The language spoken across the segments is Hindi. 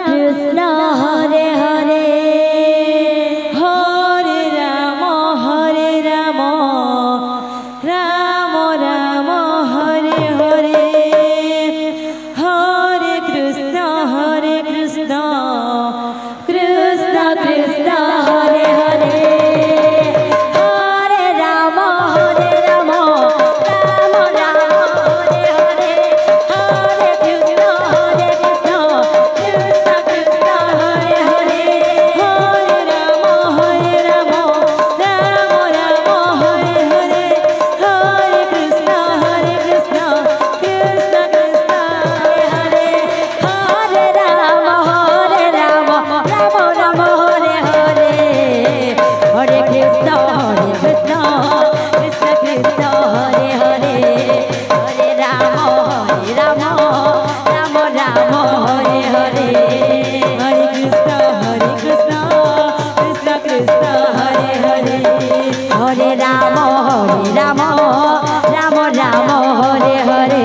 कृष्ण हरे हरे हरे राम राम राम हरे हरे हरे कृष्ण कृष्ण कृष्ण हरे हरे हरे राम राम राम हरे हरे हरे कृष्ण कृष्ण कृष्ण हरे हरे हरे राम राम राम हरे हरे हरे कृष्ण कृष्ण कृष्ण हरे हरे हरे राम राम राम हरे हरे हरे कृष्ण कृष्ण कृष्ण हरे हरे हरे राम राम राम हरे हरे हरे कृष्ण कृष्ण कृष्ण हरे हरे हरे राम राम राम हरे हरे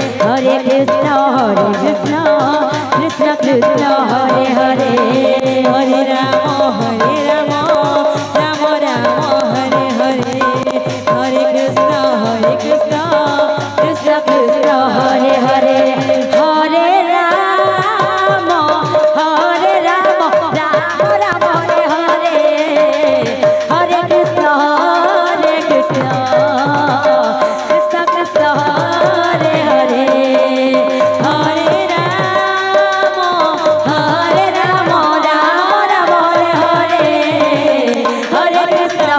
हरे कृष्ण कृष्ण कृष्ण हरे हरे हरे राम राम राम हरे हरे हरे कृष्ण कृष्ण कृष्ण हरे हरे हरे राम राम राम हरे हरे हरे कृष्ण कृष्ण कृष्ण हरे हरे हरे राम राम राम हरे हरे हरे कृष्ण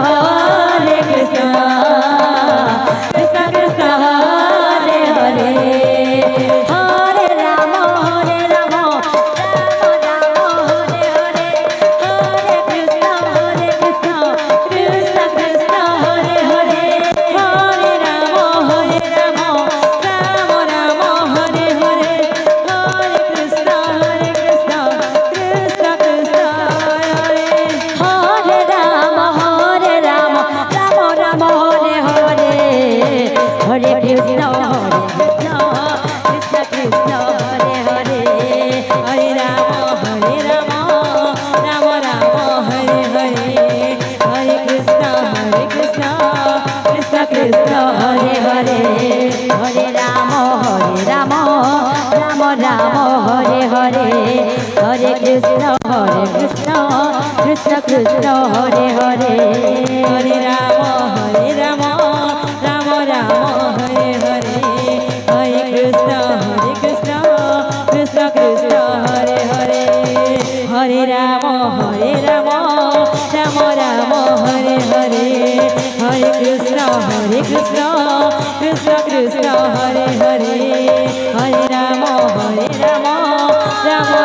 कृष्ण कृष्ण हरे हरे हरे राम राम राम हरे हरे हरे कृष्ण कृष्ण कृष्ण हरे हरे हरे राम राम राम हरे हरे हरे कृष्ण कृष्ण कृष्ण हरे हरे राम राम राम हरे हरे हरे कृष्ण कृष्ण हरे हरे हरे राम राम राम हरे हरे हरे कृष्ण कृष्ण हरे हरे हरे राम राम राम हरे हरे हरे कृष्ण कृष्ण हरे हरे हरे राम राम राम हरे हरे हरे कृष्ण कृष्ण हरे हरे हरे राम राम राम हरे हरे हरे कृष्ण कृष्ण हरे हरे हरे राम राम राम